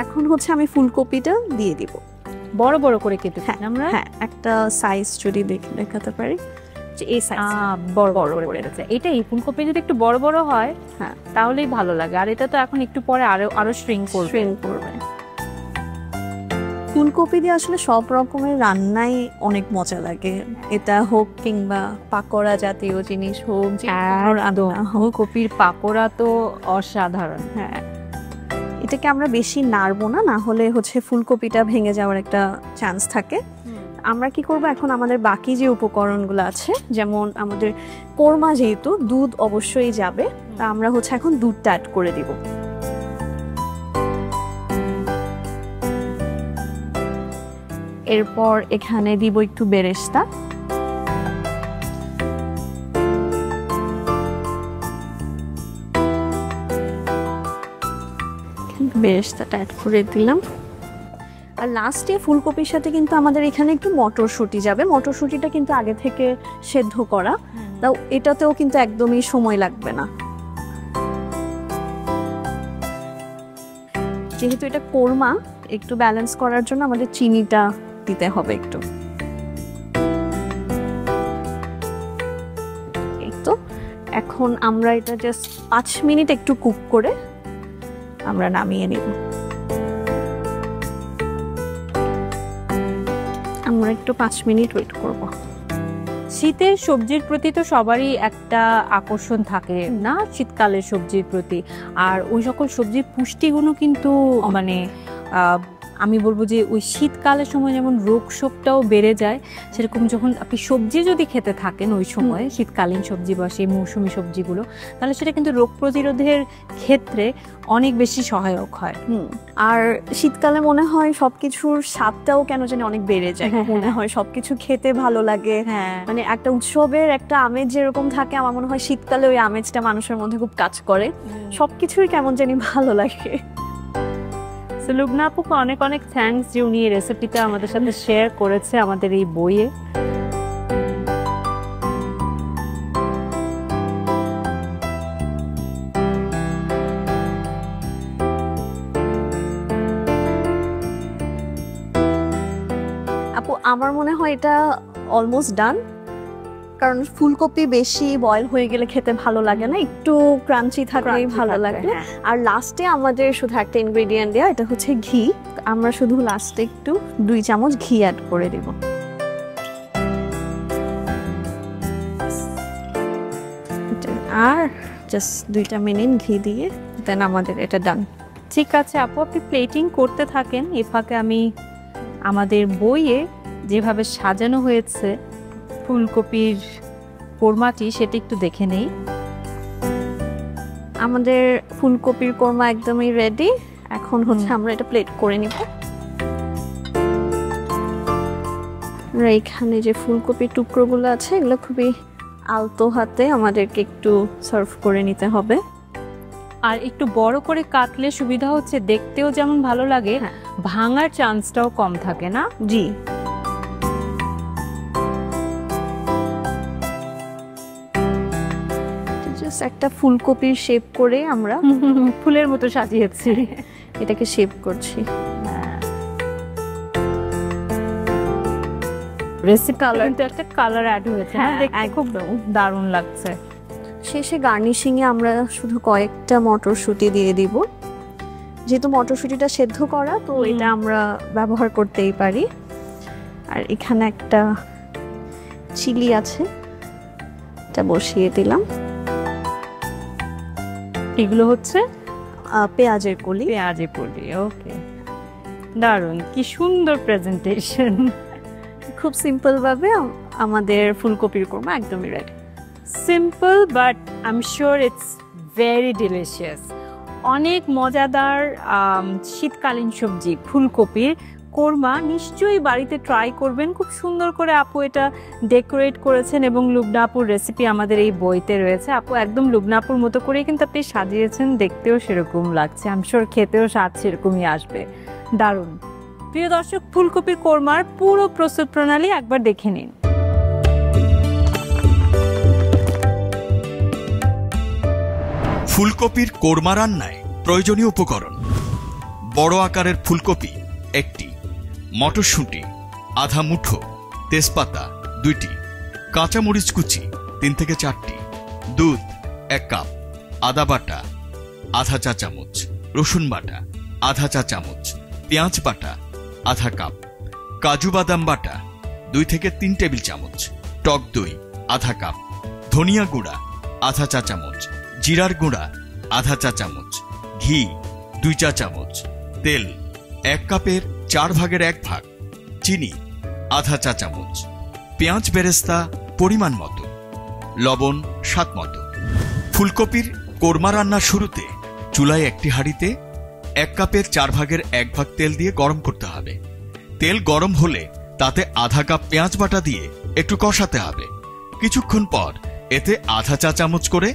এখন হচ্ছে আমি ফুলকপিটা দিয়ে দিব, বড় বড় করে কেটে। আমরা একটা সাইজ যদি দেখাতে পারি, যে এই সাইজ বড় বড় করে। এটাই ফুলকপি যদি একটু বড় বড় হয়, হ্যাঁ, তাহলেই ভালো লাগে। আর এটা তো এখন একটু পরে আরো শ্রিঙ্ক করবে। ফুলকপি দিয়ে আসলে সব রকমের রান্নাই অনেক মজা লাগে। এটা হোক কিংবা পাকোড়া জাতীয় জিনিস হোক, ফুলকপির পাকোড়া তো অসাধারণ। হ্যাঁ, এটাকে আমরা বেশি নাড়বো না, না হলে হচ্ছে ফুলকপিটা ভেঙে যাওয়ার একটা চান্স থাকে। আমরা কি করব, এখন আমাদের বাকি যে উপকরণগুলো আছে, যেমন আমাদের কোরমা যেহেতু দুধ অবশ্যই যাবে, তা আমরা হচ্ছে এখন দুধটা অ্যাড করে দিব। এরপর এখানে দিব একটু বেরেস্তা। বেরেস্তাটা অ্যাড করে দিলাম। আর লাস্টে ফুলকপির সাথে কিন্তু আমাদের এখানে একটু মটরশুঁটি যাবে। মটরশুঁটিটা কিন্তু আগে থেকে সেদ্ধ করা, তাও এটাতেও কিন্তু একদমই সময় লাগবে না। যেহেতু এটা কোরমা, একটু ব্যালেন্স করার জন্য আমাদের চিনিটা দিতে হবে একটু। এই তো, এখন আমরা এটা জাস্ট 5 মিনিট একটু কুক করে আমরা নামিয়ে নিব। আমরা একটু 5 মিনিট ওয়েট করব। শীতের সবজির প্রতি তো সবারই একটা আকর্ষণ থাকে না, শীতকালের সবজির প্রতি। আর ওই সকল সবজির পুষ্টিগুণও কিন্তু মানে আমি বলবো যে ওই শীতকালের সময় যেমন রোগ শোকটাও বেড়ে যায়, সেরকম যখন আপনি সবজি যদি খেতে থাকেন ওই সময়, শীতকালীন সবজি বা সেই মৌসুমী সবজিগুলো, তাহলে সেটা কিন্তু রোগ প্রতিরোধের ক্ষেত্রে অনেক বেশি সহায়ক হয়। আর শীতকালে মনে হয় সবকিছুর স্বাদটাও কেন জানি অনেক বেড়ে যায়। মনে হয় সবকিছু খেতে ভালো লাগে। মানে একটা উৎসবের একটা আমেজ যেরকম থাকে, আমার মনে হয় শীতকালে ওই আমেজটা মানুষের মধ্যে খুব কাজ করে। সবকিছুই কেমন জানি ভালো লাগে। লুবনা আপুকে অনেক অনেক থ্যাঙ্কস যে উনি এই রেসিপিটা আমাদের সাথে শেয়ার করেছে আমাদের এই বইয়ে। আপু আমার মনে হয় এটা অলমোস্ট ডান, কারণ ফুলকপি বেশি বয়েল হয়ে গেলে খেতে ভালো লাগে না, একটু ক্রাঞ্চি থাকলেই ভালো লাগে। আর লাস্টে আমাদের শুধু একটা ইনগ্রেডিয়েন্ট দেয়া, এটা হচ্ছে ঘি। আমরা শুধু লাস্টে একটু 2 চামচ ঘি অ্যাড করে দিব। আর জাস্ট 2টা মিনিট ঘি দিয়ে দেন আমাদের এটা ডান। ঠিক আছে আপু, আপনি প্লেটিং করতে থাকেন, এ ফাঁকে আমি আমাদের বইয়ে যেভাবে সাজানো হয়েছে ফুলকপির কোরমাটি সেটা একটু দেখে নেই। আমাদের ফুলকপির কোরমা একদমই রেডি। এখন হচ্ছে আমরা এটা প্লেট করে নিব। এখানে যে ফুলকপির টুকরোগুলো আছে এগুলো খুবই আলতো হাতে আমাদেরকে একটু সার্ভ করে নিতে হবে। আর একটু বড় করে কাটলে সুবিধা হচ্ছে, দেখতেও যেমন ভালো লাগে, ভাঙার চান্সটাও কম থাকে না? জি। জাস্ট একটা ফুলকপির শেপ করে আমরা ফুলের মতো সাজিয়েছি, এটাকে শেপ করছি। রেসিপি কিন্তু একটা কালার অ্যাড হয়েছে, দেখতে খুব দারুণ লাগছে। শেষে গার্নিশিং এ আমরা শুধু কয়েকটা মটরশুঁটি দিয়ে দিব। যেহেতু মটরশুঁটিটা সেদ্ধ করা, তো এটা আমরা ব্যবহার করতেই পারি। আর এখানে একটা চিলি আছে, এটা বসিয়ে দিলাম। এগুলো হচ্ছে পেঁয়াজের কলি। পেঁয়াজের কলি, ওকে, দারুণ, কি সুন্দর প্রেজেন্টেশন। খুব সিম্পল ভাবে আমাদের ফুলকপির কোরমা একদমই ready. Simple but I am sure it's very delicious. অনেক মজাদার শীতকালীন সবজি ফুলকপির কোরমা নিশ্চয়ই বাড়িতে ট্রাই করবেন। খুব সুন্দর করে আপু এটা ডেকোরেট করেছেন এবং লুবনা আপুর রেসিপি আমাদের এই বইতে রয়েছে। আপু একদম লুবনা আপুর মতো করেই কিন্তু আপনি সাজিয়েছেন, দেখতেও সেরকম লাগছে, আই এম শিওর খেতেও স্বাদ সেরকমই আসবে। দারুণ। প্রিয় দর্শক, ফুলকপির কোরমার পুরো প্রস্তুত প্রণালী একবার দেখে নিন। ফুলকপির কোরমা রান্নায় প্রয়োজনীয় উপকরণ: বড় আকারের ফুলকপি 1টি, মটরশুঁটি আধা মুঠো, তেজপাতা 2টি, কাঁচামরিচ কুচি 3 থেকে 4টি, দুধ 1 কাপ, আদা বাটা আধা চা চামচ, রসুন বাটা আধা চা চামচ, পেঁয়াজ বাটা আধা কাপ, কাজু বাদাম বাটা 2 থেকে 3 টেবিল চামচ, টক দই আধা কাপ, ধনিয়া গুঁড়া আধা চা চামচ, জিরার গুঁড়া আধা চা চামচ, ঘি 2 চা চামচ, তেল 1 কাপের 4 ভাগের 1 ভাগ, চিনি আধা চা চামচ, পেঁয়াজ বেরেস্তা পরিমাণ মতো, লবণ স্বাদ মতো। ফুলকপির কোরমা রান্নার শুরুতে চুলায় একটি হাঁড়িতে 1 কাপের 4 ভাগের 1 ভাগ তেল দিয়ে গরম করতে হবে। তেল গরম হলে তাতে আধা কাপ পেঁয়াজ বাটা দিয়ে একটু কষাতে হবে। কিছুক্ষণ পর এতে আধা চা চামচ করে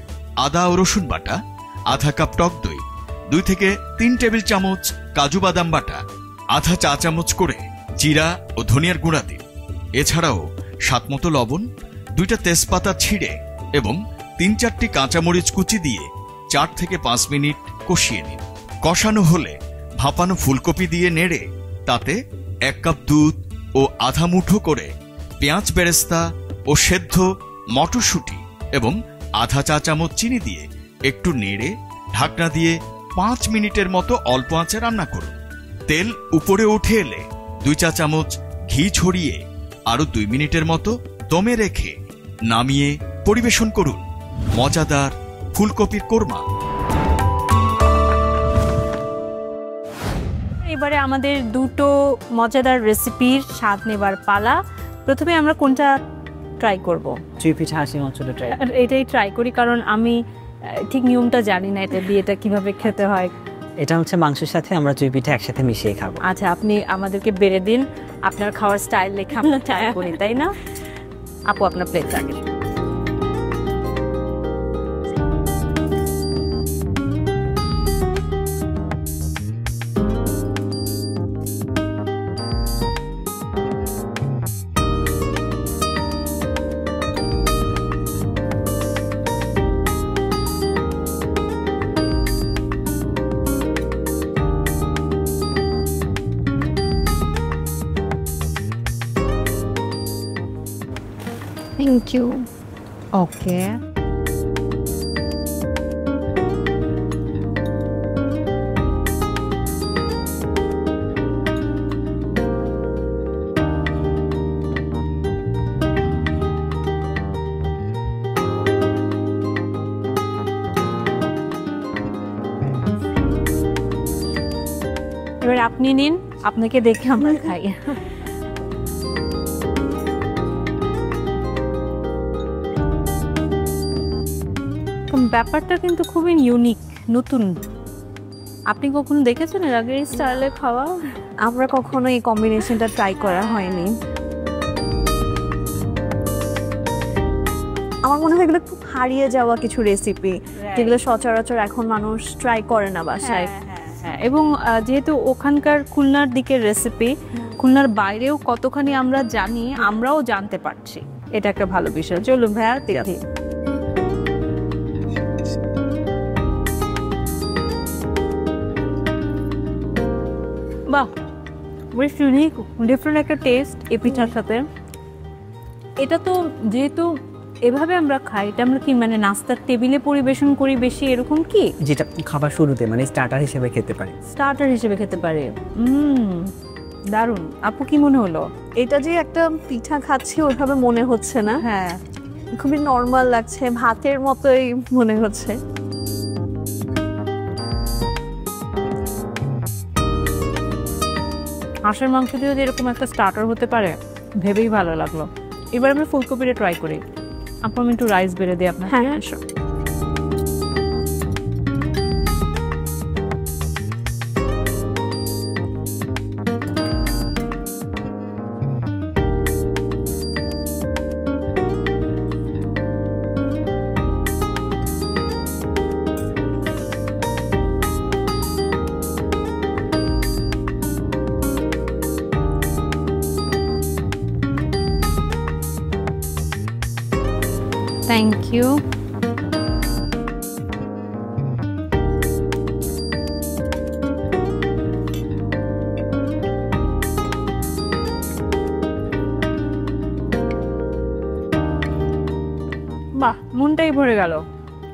আদা ও রসুন বাটা, আধা কাপ টক দই, 2 থেকে 3 টেবিল চামচ কাজু বাদাম বাটা, আধা চা চামচ করে জিরা ও ধনিয়ার গুঁড়া দিন। এছাড়াও স্বাদমতো লবণ, 2টা তেজপাতা ছিঁড়ে এবং 3-4টি কাঁচামরিচ কুচি দিয়ে 4 থেকে 5 মিনিট কষিয়ে নিন। কষানো হলে ভাপানো ফুলকপি দিয়ে নেড়ে তাতে 1 কাপ দুধ ও আধা মুঠো করে পেঁয়াজ বেরেস্তা ও সেদ্ধ মটরশুঁটি এবং আধা চা চামচ চিনি দিয়ে একটু নেড়ে ঢাকনা দিয়ে 5 মিনিটের মতো অল্প আঁচে রান্না করুন। তেল উপরে উঠে এলে 2 চা চামচ ঘি ছড়িয়ে আরো 2 মিনিটের মতো দমে রেখে নামিয়ে পরিবেশন করুন। মজাদার ফুলকপির কোরমা। এবারে আমাদের দুটো মজাদার রেসিপির স্বাদ নেবার পালা। প্রথমে আমরা কোনটা ট্রাই করব? চুই পিঠা হাসির মাংসটা ট্রাই। এটাই ট্রাই করি, কারণ আমি ঠিক নিয়মটা জানি না, এটা দিয়ে এটা কিভাবে খেতে হয়। এটা হচ্ছে মাংসের সাথে আমরা চুই পিঠা একসাথে মিশিয়ে খাবো। আচ্ছা, আপনি আমাদেরকে বেড়ে দিন, আপনার খাওয়ার স্টাইল লেখা আমরা ট্রাই করি, তাই না? আপু আপনার প্লেট আগে। Thank you. ওকে, এবার আপনি নিন, আপনাকে দেখে আমরা খাই। ব্যাপারটা কিন্তু খুবই ইউনিক, নতুন। আপনি কখনো দেখেছেন এর আগে এই স্টাইলে খাওয়া? আমরা কখনো এই কম্বিনেশনটা ট্রাই করা হয়নি। আমার মনে হয় এগুলো খুব হারিয়ে যাওয়া কিছু রেসিপি, যেগুলো সচরাচর এখন মানুষ ট্রাই করে না বাসায়। হ্যাঁ, এবং যেহেতু ওখানকার খুলনার দিকের রেসিপি, খুলনার বাইরেও কতখানি আমরা জানি, আমরাও জানতে পারছি, এটা একটা ভালো বিষয়। চলুন ভাইয়া দেখি। বাহ, বেশ ইউনিক, ডিফারেন্ট একটা টেস্ট এই পিঠার সাথে। এটা তো যেহেতু এভাবে আমরা খাই, এটা আমরা কি মানে নাস্তার টেবিলে পরিবেশন করি বেশি, এরকম কি? যেটা খাবার শুরুতে মানে স্টার্টার হিসেবে খেতে পারে। স্টার্টার হিসেবে খেতে পারে। দারুণ। আপু কি মনে হলো? এটা যে একটা পিঠা খাচ্ছি ওইভাবে মনে হচ্ছে না, হ্যাঁ, খুবই নর্মাল লাগছে, ভাতের মতোই মনে হচ্ছে। হাঁসের মাংস দিয়েও যে এরকম একটা স্টার্টার হতে পারে ভেবেই ভালো লাগলো। এবার আমরা ফুলকপিটা ট্রাই করি। আপু আমি একটু রাইস বেড়ে দিই আপনার। হ্যাঁ, থ্যাংক ইউ। বাহ, মনটাই ভরে গেল।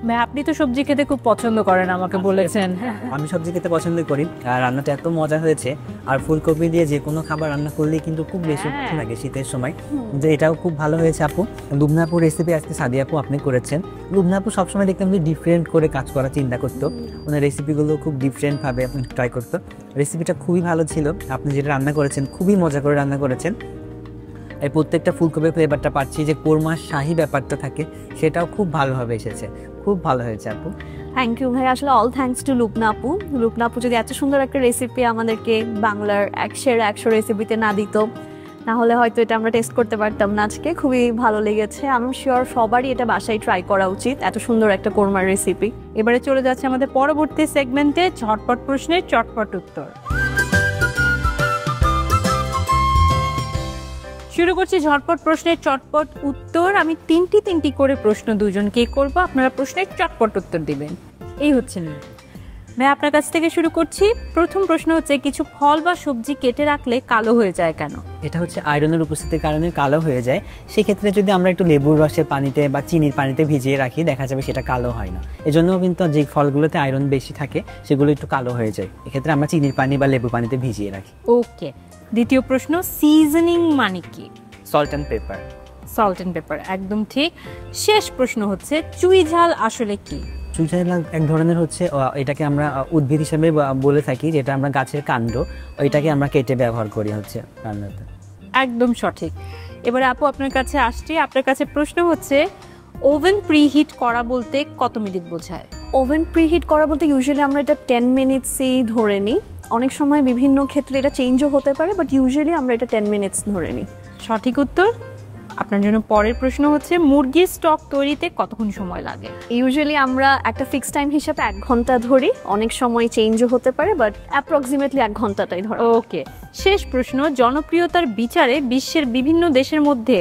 ভাই আপনি তো সবজি খেতে খুব পছন্দ করেন, আমাকে বলেছেন। আমি সবজি খেতে পছন্দ করি, আর রান্নাটা এত মজা হয়েছে। আর ফুলকপি দিয়ে যে কোনো খাবার রান্না করলেই কিন্তু খুব বেশি ভালো লাগে শীতের সময়। যে এটাও খুব ভালো হয়েছে আপু। লুবনা আপুর রেসিপি আজকে সাদিয়া আপু আপনি করেছেন। লুবনা আপু সবসময় দেখতাম যে ডিফারেন্ট করে কাজ করার চিন্তা করতো, ওনার রেসিপিগুলো খুব ডিফারেন্টভাবে আপনি ট্রাই করতো। রেসিপিটা খুবই ভালো ছিল। আপনি যেটা রান্না করেছেন খুবই মজা করে রান্না করেছেন। এই প্রত্যেকটা ফুলকপির ফ্লেভারটা পাচ্ছি, যে কোরমার শাহী ব্যাপারটা থাকে সেটাও খুব ভালোভাবে এসেছে। খুব ভালো হয়েছে আপু। থ্যাংক ইউ ভাই, আসলে অল থ্যাঙ্কস টু লুবনা আপু। লুবনা আপু যদি এত সুন্দর একটা রেসিপি আমাদেরকে বাংলার 100 রেসিপিতে না দিত, তাহলে হয়তো এটা আমরা টেস্ট করতে পারতাম না আজকে। খুবই ভালো লেগেছে, আমি শিওর সবারই এটা বাসায় ট্রাই করা উচিত, এত সুন্দর একটা কোরমার রেসিপি। এবারে চলে যাচ্ছে আমাদের পরবর্তী সেগমেন্টে, ঝটপট প্রশ্নের চটপট উত্তর। শুরু করছি ঝটপট প্রশ্নের চটপট উত্তর। আমি তিনটি করে প্রশ্ন দুজনকে করব, আপনারা প্রশ্নের চটপট উত্তর দিবেন। এই হচ্ছে না ভাই, আপনার কাছ থেকে শুরু করছি। প্রথম প্রশ্ন হচ্ছে, কিছু ফল বা সবজি কেটে রাখলে কালো হয়ে যায় কেন? এটা হচ্ছে আয়রনের উপস্থিতির কারণে কালো হয়ে যায়। সেক্ষেত্রে যদি আমরা একটু লেবুর রসের পানিতে বা চিনির পানিতে ভিজিয়ে রাখি, দেখা যাবে সেটা কালো হয় না। এজন্য কিন্তু যে ফলগুলোতে আয়রন বেশি থাকে সেগুলো একটু কালো হয়ে যায়। এক্ষেত্রে আমরা চিনির পানি বা লেবু পানিতে ভিজিয়ে রাখি। ওকে। দ্বিতীয় প্রশ্ন, সিজনিং মানে কি? Salt and paper. Salt and paper, একদম ঠিক। শেষ প্রশ্ন হচ্ছে, চুই ঝাল আসলে কি? চুই ঝাল এক ধরনের হচ্ছে, এটাকে আমরা উদ্ভিদ হিসেবে বলে থাকি, যেটা আমরা গাছের কাণ্ড, ওইটাকে আমরা কেটে ব্যবহার করি হচ্ছে রান্নাতে। একদম সঠিক। এবারে আপু আপনার কাছে আসছি। আপনার কাছে প্রশ্ন হচ্ছে, ওভেন প্রিহিট করা বলতে কত মিনিট বোঝায়? ওভেন প্রিহিট করা বলতে ইউজুয়ালি আমরা এটা 10 মিনিটসই ধরে নিই। অনেক সময় বিভিন্ন ক্ষেত্রে এটা চেঞ্জও হতে পারে, বাট ইউজুয়ালি আমরা এটা 10 মিনিটস ধরে নিই। সঠিক উত্তর। আপনার জন্য পরের প্রশ্ন হচ্ছে, মুরগির স্টক তৈরিতে কতক্ষণ সময় লাগে? ইউজুয়ালি আমরা একটা ফিক্সড টাইম হিসাবে 1 ঘন্টা ধরি, অনেক সময় চেঞ্জও হতে পারে, বাট অ্যাপ্রক্সিমেটলি 1 ঘন্টাটাই ধরা। ওকে। শেষ প্রশ্ন, জনপ্রিয়তার বিচারে বিশ্বের বিভিন্ন দেশের মধ্যে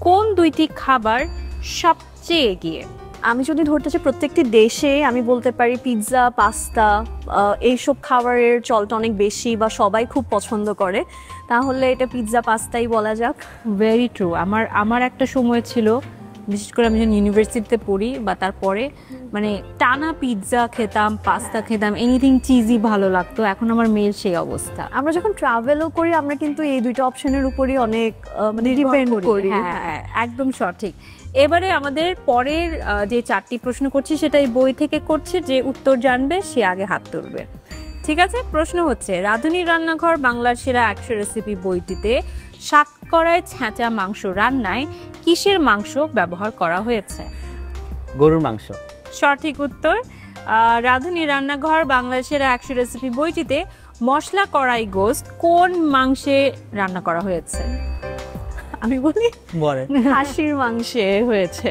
কোন দুইটি খাবার সবচেয়ে এগিয়ে? আমি যদি ধরতে চাই প্রত্যেকটি দেশে, আমি বলতে পারি পিৎজা, পাস্তা, এইসব খাবারের চলটা অনেক বেশি বা সবাই খুব পছন্দ করে, তাহলে এটা পিৎজা পাস্তাই বলা যাক। Very true. আমার একটা সময় ছিল, বিশেষ করে আমি যখন ইউনিভার্সিটিতে পড়ি বা তারপরে, মানে টানা পিৎজা খেতাম, পাস্তা খেতাম, এনিথিং চিজি ভালো লাগতো। এখন আমার মেয়ের সেই অবস্থা। আমরা যখন ট্রাভেলও করি আমরা কিন্তু এই দুইটা অপশনের উপরই অনেক মানে ডিপেন্ড করি। হ্যাঁ, একদম সঠিক। এবারে আমাদের পরের যে 4টি প্রশ্ন করছি সেটা এই বই থেকে করছে, যে উত্তর জানবে সে আগে হাত তুলবে। ঠিক আছে, প্রশ্ন হচ্ছে রাঁধুনির রান্নাঘর বাংলার সেরা 100 রেসিপি বইটিতে সাতকড়ায় ছেঁচা মাংস রান্নায় কিসের মাংস ব্যবহার করা হয়েছে? গরুর মাংস। সঠিক উত্তর। রাঁধুনির রান্নাঘর বাংলার সেরা 100 রেসিপি বইটিতে মশলা কড়াই গোস্ত কোন মাংসে রান্না করা হয়েছে? আমি বলি বলে হাঁসির মাংসে হয়েছে।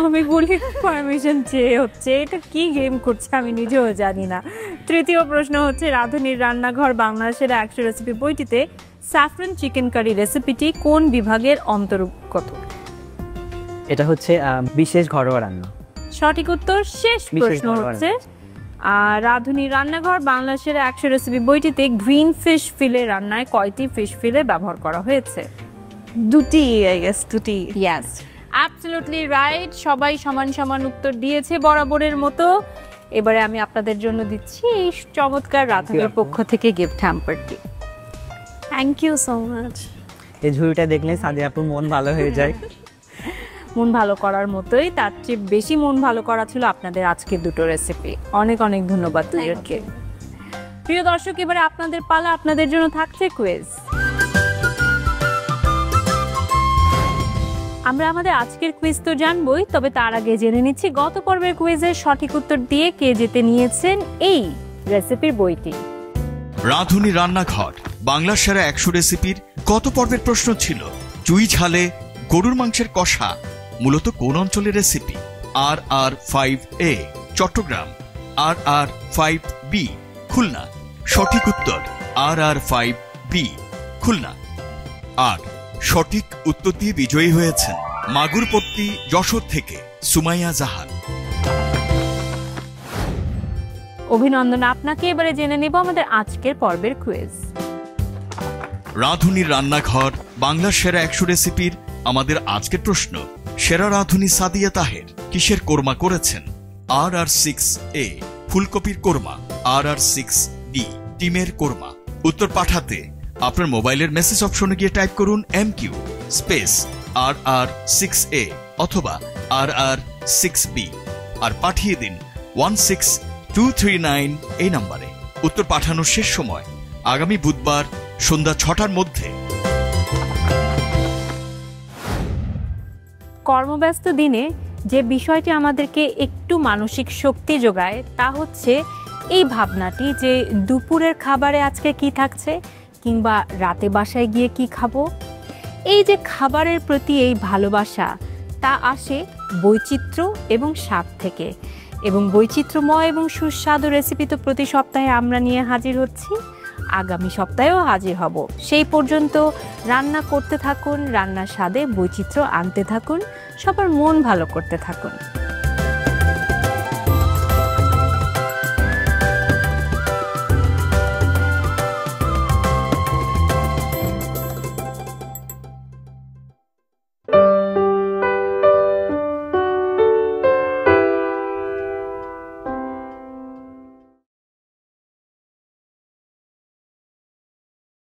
আমি বলি পারমিশন চেয়ে হচ্ছে, এটা কি গেম করছে আমি নিজেও জানি না। তৃতীয় প্রশ্ন হচ্ছে রাঁধুনির রান্নাঘর বাংলার সেরা 100 রেসিপি বইটিতে স্যাফরন চিকেন কারি রেসিপিটি কোন বিভাগের অন্তর্গত? এটা হচ্ছে বিশেষ ঘরোয়া রান্না। সঠিক উত্তর। শেষ বিশেষ প্রশ্ন ঘরোয়া হচ্ছে রাঁধুনির রান্নাঘর বাংলাদেশের 100 রেসিপি বইটিতে গ্রিন ফিশ ফিলে রান্নায় কয়টি ফিশ ফিলে ব্যবহার করা হয়েছে? দুটি, আই গেস দুটি। Yes, absolutely right. সবাই সমান সমান উত্তর দিয়েছে বরাবরের মতো। এবারে আমি আপনাদের জন্য দিচ্ছি এই চমৎকার রাঁধুনির পক্ষ থেকে গিফট হ্যাম্পারটি। Thank you so much. এই ঝুড়িটা দেখলে সাদিয়া আপুর মন ভালো হয়ে যায়। মন ভালো করার মতোই, তার চেয়ে বেশি মন ভালো করা ছিল আপনাদের আজকের দুটো রেসিপি। অনেক অনেক ধন্যবাদ দুজনকে। প্রিয় দর্শক, এবারে আপনাদের পালা, আপনাদের জন্য থাকছে কুইজ। আমরা আমাদের আজকের কুইজ তো জানবই, তবে তার আগে জেনে নিচ্ছি গত পর্বের কুইজের সঠিক উত্তর দিয়ে কে জিতে নিয়েছেন এই রেসিপির বইটি। রাঁধুনি রান্নাঘর বাংলার সেরা 100 রেসিপির গত পর্বের প্রশ্ন ছিল চুই ঝালে গরুর মাংসের কষা মূলত কোন অঞ্চলের recipe? RR5A Chittagong, RR5B Khulna. সঠিক উত্তর RR5B খুলনা। আর সঠিক উত্তর দিয়ে বিজয়ী হয়েছেন মাগুরপট্টি যশোর থেকে সুমাইয়া জাহান। অভিনন্দন আপনাকে। এবারে জেনে নেব আমাদের আজকের পর্বের কুইজ। রাঁধুনির রান্নাঘর বাংলার সেরা 100 রেসিপির আমাদের আজকের প্রশ্ন, সেরা রাঁধুনি সাদিয়া তাহের কিসের কোরমা করেছেন? RR6A ফুলকপির কোরমা, RR6B ডিমের কোরমা। উত্তর পাঠাতে আপনার মোবাইলের মেসেজ অপশনে গিয়ে টাইপ করুন MQ স্পেস RR6A অথবা RR6B আর পাঠিয়ে দিন 16239 এই নম্বরে। উত্তর পাঠানোর শেষ সময় আগামী বুধবার সন্ধ্যা 6টার মধ্যে। কর্মব্যস্ত দিনে যে বিষয়টি আমাদেরকে একটু মানসিক শক্তি যোগায় তা হচ্ছে এই ভাবনাটি যে দুপুরের খাবারে আজকে কি থাকছে কিংবা রাতে বাসায় গিয়ে কি খাবো। এই যে খাবারের প্রতি এই ভালোবাসা, তা আসে বৈচিত্র্য এবং স্বাদ থেকে। এবং বৈচিত্র্যময় এবং সুস্বাদু রেসিপি তো প্রতি সপ্তাহে আমরা নিয়ে হাজির হচ্ছি, আগামী সপ্তাহেও হাজির হব। সেই পর্যন্ত রান্না করতে থাকুন, রান্নার স্বাদে বৈচিত্র্য আনতে থাকুন, সবার মন ভালো করতে থাকুন।